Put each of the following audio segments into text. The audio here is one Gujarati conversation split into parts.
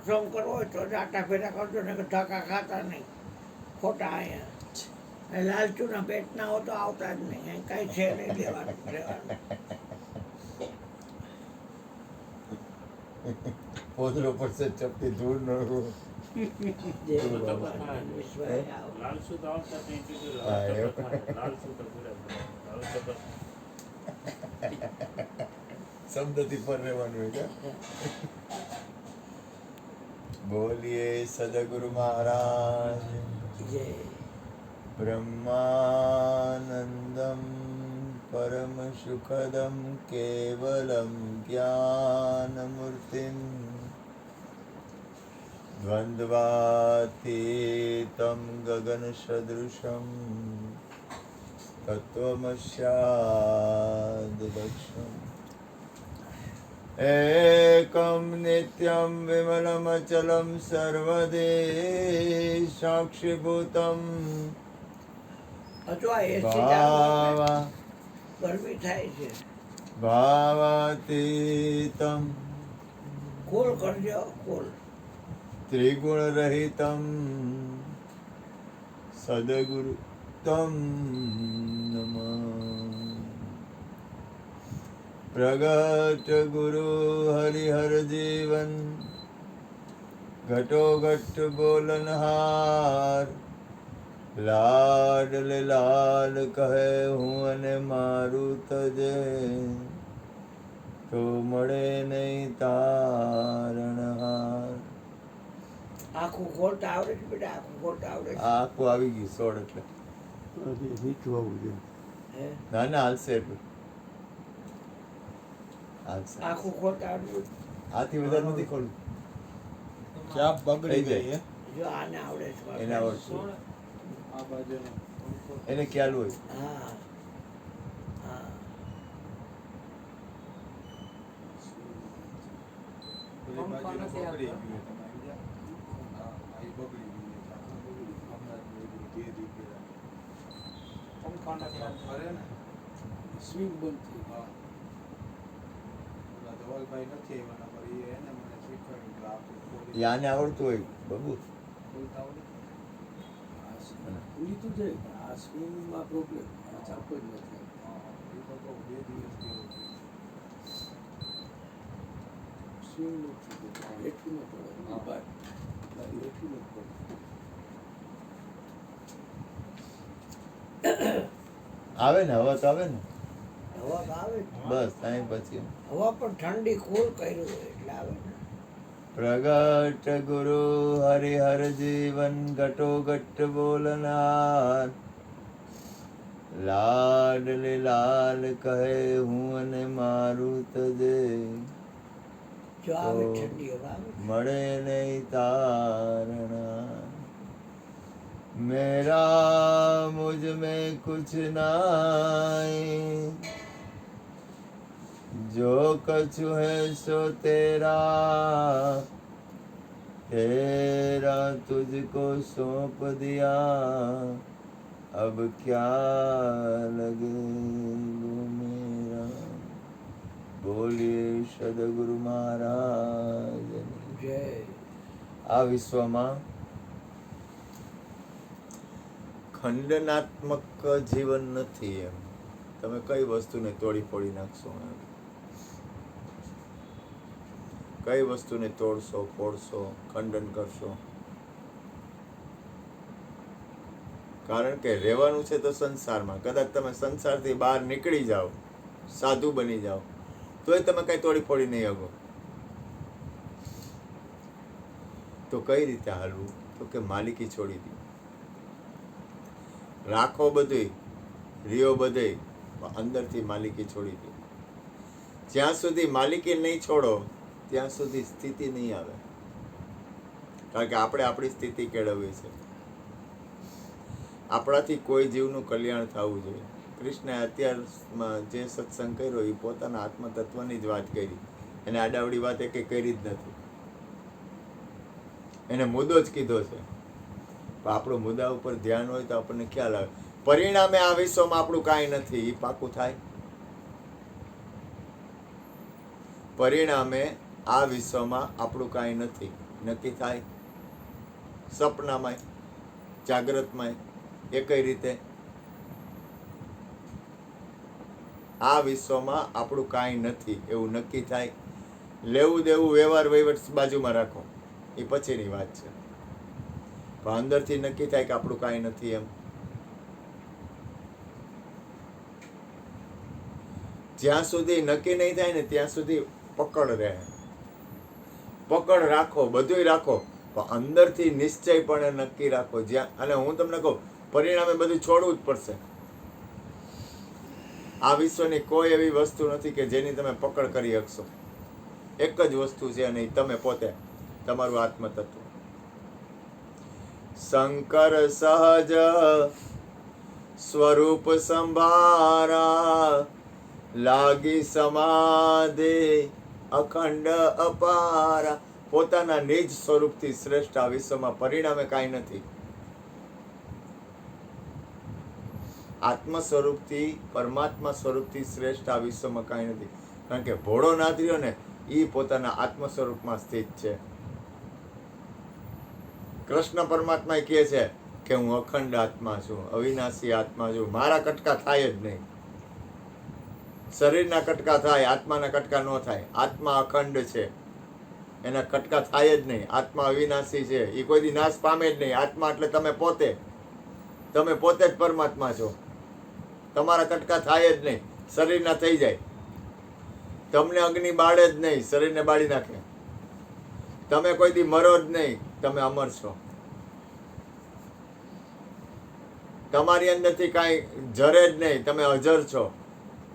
સત્સંગ કરવો હોય તો જાટા ફેરા કરજો ને ધક્કા ખાતા નહીં ખોટા અહીંયા લાલચુના પેટ ના હો તો આવતા જ નહીં અહીં કાંઈ છે નહીં લેવાનું રહેવાનું પોદરો પડશે ચપટી દૂર ન જય ભગવાન વિશ્વાય આવો. લાલસુ તો આવતા નહીં કીધું હા, એવું. લાલસુ તો પૂરા શબ્દથી પર રહેવાનું હોય કે બોલીએ સદગુરુ મહારાજ જય બ્રહ્માનંદમ પરમ સુખદમ કેવલમ જ્ઞાનમૂર્તિમ દ્વંદ્વાતીતમ ગગન સદૃશમ તત્વમસ્યાદલક્ષમ એકમ નિત્યમ વિમલમચલમ સર્વદે સાક્ષીભૂતમ હજુ આ એસી ચાલુ ભાવા ગરમી થાય છે ભાવાતીતમ કુલ કરજો કુલ ત્રિગુણ રહિતમ સદગુરુ તમ નમઃ પ્રગટ ગુરુ હરિહર જીવન ઘટો ઘટ બોલનહાર લાડ લાલ કહે હું અને મારું તજે તો મળે નહીં તારણહાર. આખું ખોલતા આવડે છે બેટા આખું ખોલતા આવડે છે આખું આવી ગયું સોળ એટલે મીઠું આવવું જોઈએ. હે? ના ના હાલશે એટલું હાલશે. આખું ખોલતા આવડે આથી વધારે નથી ખોલું ચાપ બગડી થઈ ગઈ જાય. જો આને આવડે છે એને આવડતું આ બાજુનો એને ખ્યાલ હોય. હા હા પેલી બાજુનો બગડી ગયું. તમે આવી જાઓ. હા, આ ઈ બગડી ગયું. હમણાં જ બગડ્યું. બે દી પહેલા. ફરે ને સ્વિંગ બંધ થઈ હા. ઓલા ધવલભાઈ નથી આવ્યા પર એ એને મને શીખવાડ્યું કે આપણે ખોલી યાને આવડતું હોય બબુ ખોલતા આવડે. ખુલી તો જાય પણ આ સ્વિંગમાં પ્રોબ્લેમ આ ચાપ જ નથી હા, એ તો કહું, બે દિવસ જેવું થયું. સ્વિંગ નથી થતું. એટલું ન પડે હા. બાર એટલું ન પડે આવે ને હવા તો આવે ને હવા તો આવે જ. બસ ટાઈમ પછી હવા પણ ઠંડી કુલ કર્યું હોય એટલે આવે ને પ્રગટ ગુરુ હરિહર જીવન ઘટો ઘટ બોલનાર લાડ લાલ કહે હું અને મારું તજે જો આવે તો ઠંડી હવા આવે મળે નહીં તારણા मेरा मुझ में कुछ नाई जो कछु है सो तेरा तेरा तुझको सौंप दिया अब क्या लगे वो मेरा बोलिए सदगुरु महाराज જય આ વિશ્વમાં ખંડનાત્મક જીવન નથી એમ તમે કઈ વસ્તુને તોડી ફોડી નાખશો એમ કઈ વસ્તુને તોડશો ફોડશો ખંડન કરશો કારણ કે રહેવાનું છે તો સંસારમાં કદાચ તમે સંસારથી બહાર નીકળી જાઓ સાધુ બની જાઓ તોય તમે કઈ તોડી ફોડી નહીં શકો તો કઈ રીતે હાલવું તો કે માલિકી છોડી દી રાખો બધું રિયો બધે અંદરથી માલિકી છોડી દે જ્યાં સુધી માલિકી નહીં છોડો ત્યાં સુધી સ્થિતિ નહીં આવે કારણ કે આપણે આપણી સ્થિતિ કેળવવી છે આપણાથી કોઈ જીવનું કલ્યાણ થવું જોઈએ કૃષ્ણએ અત્યારમાં જે સત્સંગ કર્યો એ પોતાના આત્મતત્વની જ વાત કરી એને આડાવડી વાત એ કંઈ કરી જ નથી એને મુદ્દો જ કીધો છે આપણું મુદ્દા ઉપર ધ્યાન હોય તો આપણને ખ્યાલ આવે પરિણામે આ વિશ્વમાં આપણું કાંઈ નથી એ પાકું થાય પરિણામે આ વિશ્વમાં આપણું કાંઈ નથી નક્કી થાય સપનામાંય જાગ્રતમાંય એ કઈ રીતે? આ વિશ્વમાં આપણું કાંઈ નથી એવું નક્કી થાય. લેવું દેવું વ્યવહાર વહીવટ બાજુમાં રાખો, એ પછીની વાત છે. પણ અંદરથી નક્કી થાય કે આપણું કાંઈ નથી એમ. જ્યાં સુધી નક્કી નહીં થાય ને ત્યાં સુધી પકડ રહે. પકડ રાખો, બધુંય રાખો, પણ અંદરથી નિશ્ચયપણે નક્કી રાખો. જ્યાં, અને હું તમને કહું, પરિણામે બધું છોડવું જ પડશે. આ વિશ્વની કોઈ એવી વસ્તુ નથી કે જેની તમે પકડ કરી શકશો. એક જ વસ્તુ છે અને તમે પોતે, તમારું આત્મતત્વ. શંકર સહજ સ્વરૂપ સંભારા, લાગી સમાધિ અખંડ અપારા. પોતાના નિજ સ્વરૂપથી શ્રેષ્ઠ આ વિશ્વમાં પરિણામે કાંઈ નથી. આત્મ સ્વરૂપથી, પરમાત્મા સ્વરૂપથી શ્રેષ્ઠ આ વિશ્વમાં કાંઈ નથી. કારણ કે ભોળો નાથર્યો ને એ પોતાના આત્મ સ્વરૂપમાં સ્થિત છે. કૃષ્ણ પરમાત્મા કહે છે કે હું અખંડ આત્મા છું, અવિનાશી આત્મા છું, મારા કટકા થાય જ નહીં. શરીરના કટકા થાય, આત્માના કટકા ન થાય. આત્મા અખંડ છે, એના કટકા થાય જ નહીં. આત્મા અવિનાશી છે, એ કોઈ દી નાશ પામે જ નહીં. આત્મા એટલે તમે પોતે, તમે પોતે જ પરમાત્મા છો. તમારા કટકા થાય જ નહીં. શરીરના થઈ જાય, તમને અગ્નિ બાળે જ નહીં, શરીરને બાળી નાખે. તમે કોઈ દી મરો જ નહીં, તમે અમર છો. તમારી અંદરથી કાંઈ જરે જ નહીં, તમે અજર છો,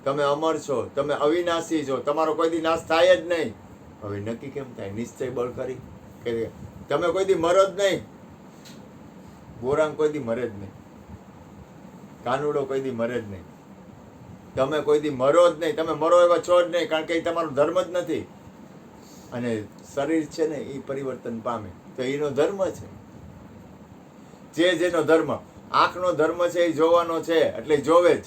તમે અમર છો, તમે અવિનાશી છો. તમારો કોઈ દી નાશ થાય જ નહીં. હવે નક્કી કેમ થાય? નિશ્ચય બળ કરી કે તમે કોઈ દી મરો જ નહીં. ગોરાંગ કોઈ દી મરે જ નહીં, કાનુડો કોઈ દી મરે જ નહીં. તમે કોઈ દી મરો જ નહીં. તમે મરો એવા છો જ નહીં, કારણ કે એ તમારો ધર્મ જ નથી. અને શરીર છે ને એ પરિવર્તન પામે, તો એનો ધર્મ છે. જેનો ધર્મ, આંખનો ધર્મ છે એ જોવાનો છે એટલે જોવે જ.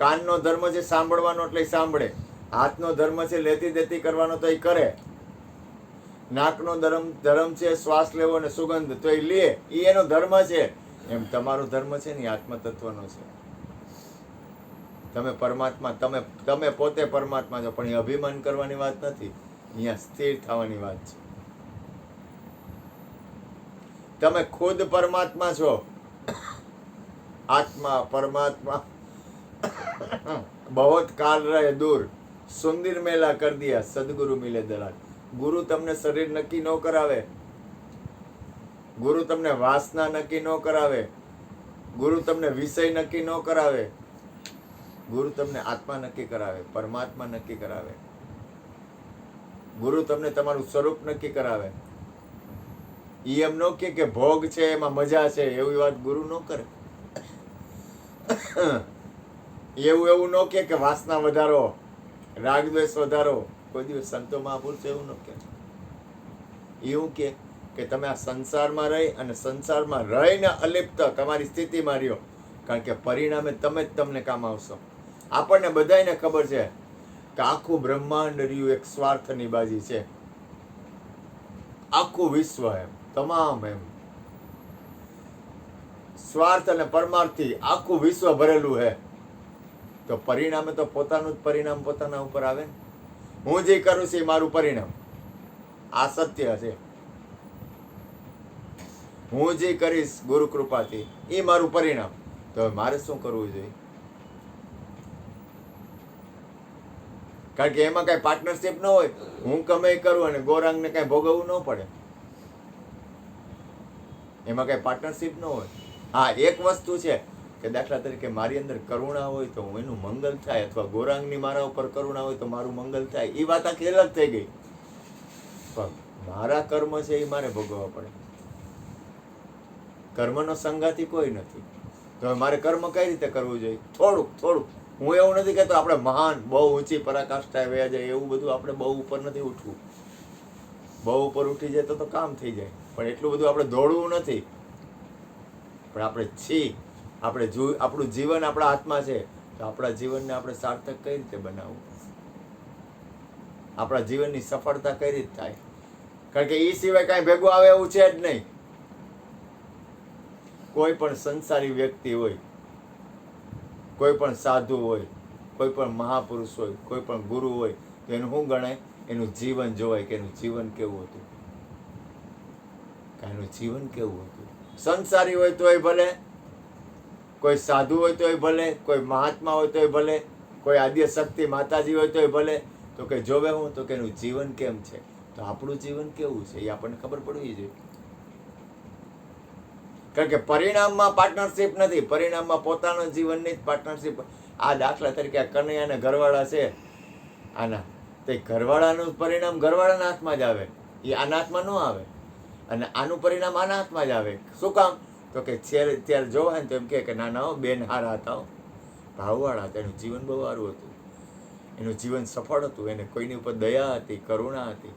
કાનનો ધર્મ છે સાંભળવાનો એટલે સાંભળે. હાથનો ધર્મ છે લેતી દેતી કરવાનો તો એ કરે. નાકનો ધર્મ છે શ્વાસ લેવો અને સુગંધ, તો એ લે. એ એનો ધર્મ છે. એમ તમારો ધર્મ છે ને આત્મતત્વનો છે. તમે પરમાત્મા, તમે પોતે પરમાત્મા છો, પણ એ અભિમાન કરવાની વાત નથી. અહીંયા સ્થિર થવાની વાત છે. તમે ખુદ પરમાત્મા છો. આત્મા પરમાત્મા બહોત કાલ રહે દૂર, સુંદર મેલા કર દિયા, સદગુરુ મિલે દલાલ. ગુરુ તમને શરીર નક્કી ન કરાવે, ગુરુ તમને વાસના નક્કી ન કરાવે, ગુરુ તમને વિષય નક્કી ન કરાવે. ગુરુ તમને આત્મા નક્કી કરાવે, પરમાત્મા નક્કી કરાવે. ગુરુ તમને તમારું સ્વરૂપ નક્કી કરાવે. ઈ એમ ન કે ભોગ છે એમાં મજા છે, એવી વાત ગુરુ ન કરે. એવું ન કે વાસના વધારો, રાગ દ્વેષ વધારો. કોઈ દિવસ સંતો મહાપુરુષ એવું ન કે. એવું કે તમે આ સંસારમાં રહી અને સંસારમાં રહીને અલિપ્ત તમારી સ્થિતિમાં રહ્યો, કારણ કે પરિણામે તમે જ તમને કામ આવશો. આપણને બધાને ખબર છે કે આખું બ્રહ્માંડ રહ્યું એક સ્વાર્થની બાજી છે. આખું વિશ્વ એમ તમામ એમ સ્વાર્થ અને પરમાર્થી આખું વિશ્વ ભરેલું છે. તો પરિણામે તો પોતાનું જ પરિણામ પોતાના ઉપર આવે ને. હું જે કરું છું એ મારું પરિણામ, આ સત્ય છે. હું જે કરીશ ગુરુ કૃપાથી એ મારું પરિણામ. તો મારે શું કરવું જોઈએ? કારણ કે એમાં કઈ પાર્ટનરશિપ ન હોય. હું ગમે એ કરું અને ગોરાંગને કઈ ભોગવવું ન પડે. એમાં કઈ પાર્ટનરશિપ ન હોય. હા, એક વસ્તુ છે કે દાખલા તરીકે મારી અંદર કરુણા હોય તો એનું મંગલ થાય, અથવા ગોરાંગની મારા ઉપર કરુણા હોય તો મારું મંગલ થાય. એ વાત આખી અલગ થઈ ગઈ. પણ મારા કર્મ છે એ મારે ભોગવવા પડે. કર્મનો સંગાતી કોઈ નથી. તો મારે કર્મ કઈ રીતે કરવું જોઈએ? થોડુંક. હું એવું નથી કહેતો આપણે મહાન બહુ ઊંચી પરાકાષ્ઠાએ વયા જાય, એવું બધું આપણે બહુ ઉપર નથી ઉઠવું. બહુ ઉપર ઉઠી જાય તો કામ થઈ જાય, પણ એટલું બધું આપણે દોડવું નથી. પણ આપણે આપણું જીવન આપણા હાથમાં છે, તો આપણા જીવનને આપણે સાર્થક કઈ રીતે બનાવવું, આપણા જીવનની સફળતા કઈ રીતે થાય, કારણ કે એ સિવાય કાંઈ ભેગું આવે એવું છે જ નહીં. કોઈ પણ સંસારી વ્યક્તિ હોય, કોઈ પણ સાધુ હોય, કોઈ પણ મહાપુરુષ હોય, કોઈ પણ ગુરુ હોય, તો એનું શું ગણાય? એનું જીવન જોવાય કે એનું જીવન કેવું હતું, કે એનું જીવન કેવું હતું. સંસારી હોય તોય ભલે, કોઈ સાધુ હોય તોય ભલે, કોઈ મહાત્મા હોય તોય ભલે, કોઈ આદ્ય શક્તિ માતાજી હોય તોય ભલે, તો કે જોવે હું તો કે એનું જીવન કેમ છે, તો આપણું જીવન કેવું છે એ આપણને ખબર પડવી જોઈએ. કારણ કે પરિણામમાં પાર્ટનરશિપ નથી, પરિણામમાં પોતાના જીવનની જ પાર્ટનરશિપ. આ દાખલા તરીકે આ કનૈયા અને ઘરવાળા છે આના, તે ઘરવાળાનું પરિણામ ઘરવાળાના હાથમાં જ આવે, એ આના હાથમાં ન આવે. અને આનું પરિણામ આના હાથમાં જ આવે. શું કામ? તો કે ત્યારે જોવા ને તો એમ કે ના ના બેન હારા હતા, ભાવવાળા હતા, એનું જીવન બહુ સારું હતું, એનું જીવન સફળ હતું, એને કોઈની ઉપર દયા હતી, કરુણા હતી,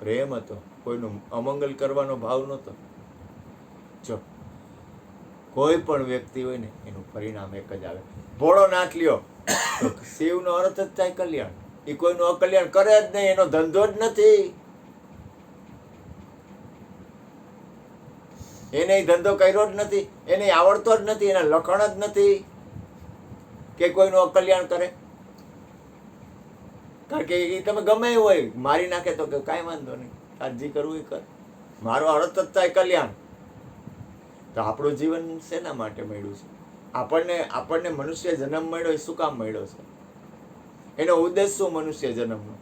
પ્રેમ હતો, કોઈનું અમંગલ કરવાનો ભાવ નહોતો. જો કોઈ પણ વ્યક્તિ હોય ને એનું પરિણામ એક જ આવે. ભોળો નાથ લ્યો તો શિવનો અર્થ જ થાય કલ્યાણ. એ કોઈનું અકલ્યાણ કરે જ નહીં, એનો ધંધો જ નથી, એને ધંધો કર્યો જ નથી, એને આવડતો જ નથી, એના લખણ જ નથી કે કોઈનું અકલ્યાણ કરે. કારણ કે એ તમે ગમે એવું હોય મારી નાખે તો કે કાંઈ વાંધો નહીં, તાર જે કરવું એ કર, મારો અર્થ જ થાય કલ્યાણ. તો આપણું જીવન શેના માટે મળ્યું છે? આપણને મનુષ્ય જન્મ મળ્યો એ શું કામ મળ્યો છે? એનો ઉદ્દેશ શું મનુષ્ય જન્મનો?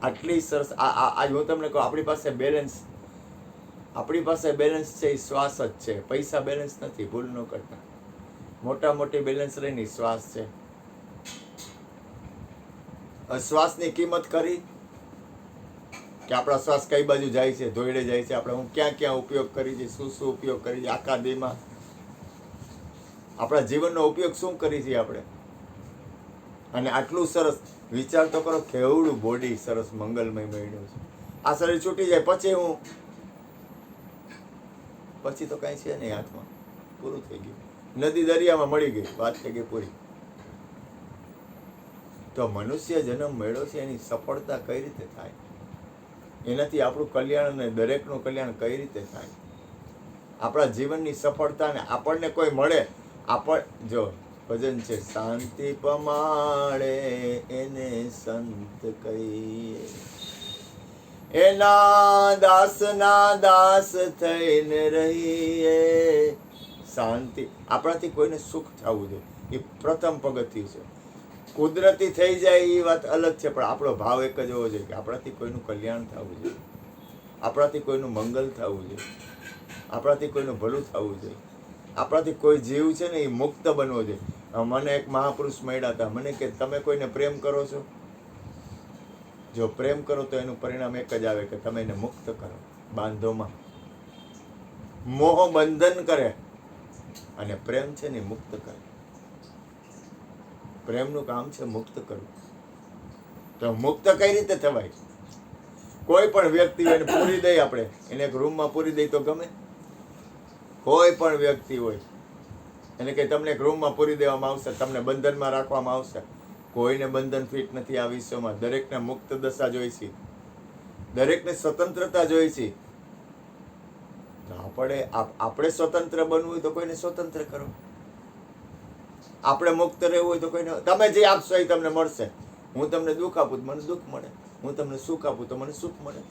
આટલી સરસ આજ હું તમને કહું, આપણી પાસે બેલેન્સ છે એ શ્વાસ જ છે. પૈસા બેલેન્સ નથી, ભૂલ ન કરતા. મોટા મોટી બેલેન્સ રહીને શ્વાસ છે. શ્વાસની કિંમત કરી કે આપણા શ્વાસ કઈ બાજુ જાય છે, ધોઈડે જાય છે, આપણે હું ક્યાં ક્યાં ઉપયોગ કરી છે, શું શું ઉપયોગ કરી છે આખા દેહમાં, આપણા જીવનનો ઉપયોગ શું કરી છે આપણે. અને આટલું સરસ વિચાર તો કરો, કેવડું બોડી સરસ મંગલમય મળ્યું છે. આ શરીર છૂટી જાય પછી તો કાંઈ છે નહીં હાથમાં, પૂરું થઈ ગયું. નદી દરિયામાં મળી ગઈ, વાત થઈ ગઈ પૂરી. તો મનુષ્ય જન્મ મળ્યો છે એની સફળતા કઈ રીતે થાય, એનાથી આપણું કલ્યાણ અને દરેકનું કલ્યાણ કઈ રીતે થાય, આપણા જીવનની સફળતા ને આપણને કોઈ મળે. જો ભજન છે, શાંતિ પમાડે એને સંત કહીએ, એના દાસ થઈને રહીએ. શાંતિ, આપણાથી કોઈને સુખ થવું જોઈએ, એ પ્રથમ પગથિયું છે. કુદરતી થઈ જાય એ વાત અલગ છે, પણ આપણો ભાવ એક જ હોવો જોઈએ કે આપણાથી કોઈનું કલ્યાણ થવું જોઈએ, આપણાથી કોઈનું મંગલ થવું જોઈએ, આપણાથી કોઈનું ભલું થવું જોઈએ, આપણાથી કોઈ જીવ છે ને એ મુક્ત બનવો જોઈએ. મને એક મહાપુરુષ મળ્યા હતા, મને કે તમે કોઈને પ્રેમ કરો છો? જો પ્રેમ કરો તો એનું પરિણામ એક જ આવે કે તમે એને મુક્ત કરો. બાંધોમાં મોહ બંધન કરે અને પ્રેમ છે ને મુક્ત કરે. પ્રેમનું કામ છે મુક્ત કરવું. તો મુક્ત કઈ રીતે થવાય? કોઈ પણ વ્યક્તિ એને પૂરી દઈ, આપણે એને એક રૂમમાં પૂરી દઈ તો ગમે? કોઈ પણ વ્યક્તિ હોય એને કે તમને એક રૂમમાં પૂરી દેવામાં આવશે, તમને બંધનમાં રાખવામાં આવશે. કોઈને બંધન ફિટ નથી આ વિશ્વમાં. દરેકને મુક્ત દશા જોઈ છે, દરેકને સ્વતંત્રતા જોઈ છે. આપણે સ્વતંત્ર બનવું હોય તો કોઈને સ્વતંત્ર કરો, આપણે મુક્ત રહેવું હોય તો કોઈને, તમે જે આપશો એ તમને મળશે. હું તમને દુઃખ આપું તો મને દુઃખ મળે, હું તમને સુખ આપું તો મને સુખ મળે.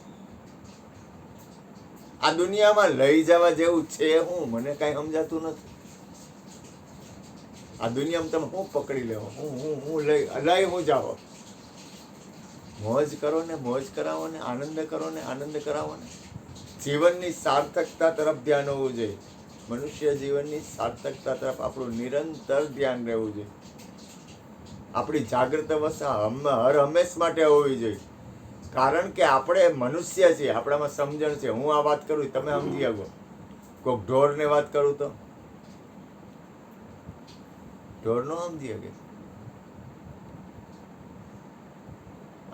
આ દુનિયામાં લઈ જવા જેવું છે હું, મને કાંઈ સમજાતું નથી. આ દુનિયામાં તમે હું પકડી લેવો, હું લઈ હું જાઓ. મોજ કરો ને, મોજ કરાવો ને, આનંદ કરો ને, આનંદ કરાવો ને. જીવનની સાર્થકતા તરફ ધ્યાન હોવું જોઈએ. મનુષ્ય જીવનની સાર્થકતા તરફ આપણું નિરંતર ધ્યાન રહેવું જોઈએ. આપણી જાગૃત અવસ્થા હર હંમેશ માટે હોવી જોઈએ. કારણ કે આપણે મનુષ્ય છીએ, આપણામાં સમજણ છે. હું આ વાત કરું તમે સમજી શકો. કોઈક ઢોરને વાત કરું તો ઢોર નો સમજી શકે.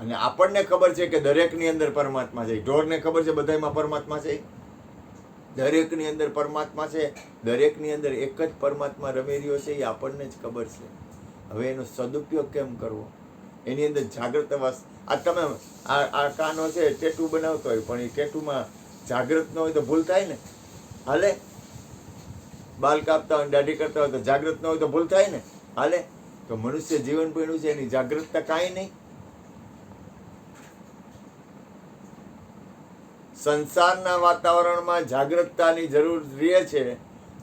અને આપણને ખબર છે કે દરેકની અંદર પરમાત્મા છે. ઢોરને ખબર છે બધામાં પરમાત્મા છે, દરેકની અંદર પરમાત્મા છે, દરેકની અંદર એક જ પરમાત્મા રમી રહ્યો છે, એ આપણને જ ખબર છે. હવે એનો સદુપયોગ કેમ કરવો, એની અંદર જાગૃત અવસ્થા આ તમે આ કાનો છે ટેટુ બનાવતો હોય પણ એ ટેટુમાં જાગૃત ન હોય તો ભૂલ થાય ને હાલે બાલ કાપતા હોય દાઢી કરતા હોય તો જાગૃત ન હોય તો ભૂલ થાય ને હાલે તો મનુષ્ય જીવન પડ્યું છે એની જાગૃતતા કાંઈ નહીં. સંસારના વાતાવરણમાં જાગૃતતાની જરૂર રહે છે.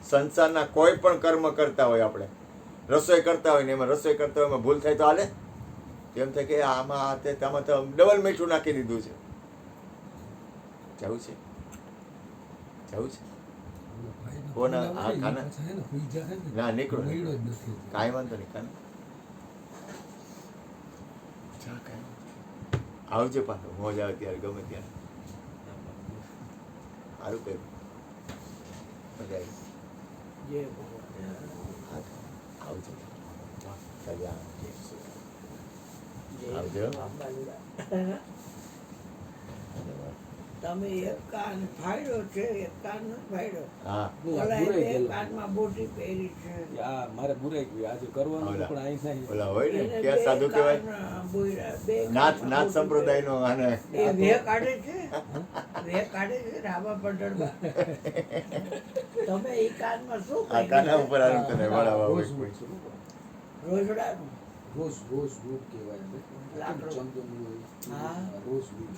સંસારના કોઈ પણ કર્મ કરતા હોય, આપણે રસોઈ કરતા હોય ને એમાં રસોઈ કરતા હોય એમાં ભૂલ થાય તો હાલે? એમ થાય કે આમાં આમાં તો ડબલ મીઠું નાખી દીધું છે. જવું છે કોના આ ખાના ના નીકળો કાંઈ વાંધો નહીં ખાના આવજો પાછો મોજ આવે ત્યારે ગમે ત્યારે સારું કર્યું મજા આવી. જય ભગવાન. આવજો જય આવજો. બાલુડા. તમે એક કાન ફાડ્યો છે, એક કાન નથી ફાડ્યો. હા ઓલા બે કાનમાં બોટી પહેરી છે. આ મારે બુરાઈ ગયું આજે કરવાનું હતું, પણ અહીં નહીં. ઓલા હોય ને એને ક્યાં બે સાધુ કહેવાય કાન બોયરા, બે નાથ કાનમાં નાથ બોટી સંપ્રદાયનો આને પહેરી. એ વે કાઢે છે, વે કાઢે છે રામા પંડળમાં. તમે એ કાનમાં શું આ કાના ઉપર આનું તને વળાવવા હોય રોઝ કોઈ. વુડ શું કહો? રોજડાનું રોઝ વુડ કહેવાય. લાકડું. ચંદન હોય. હા. Rose wood.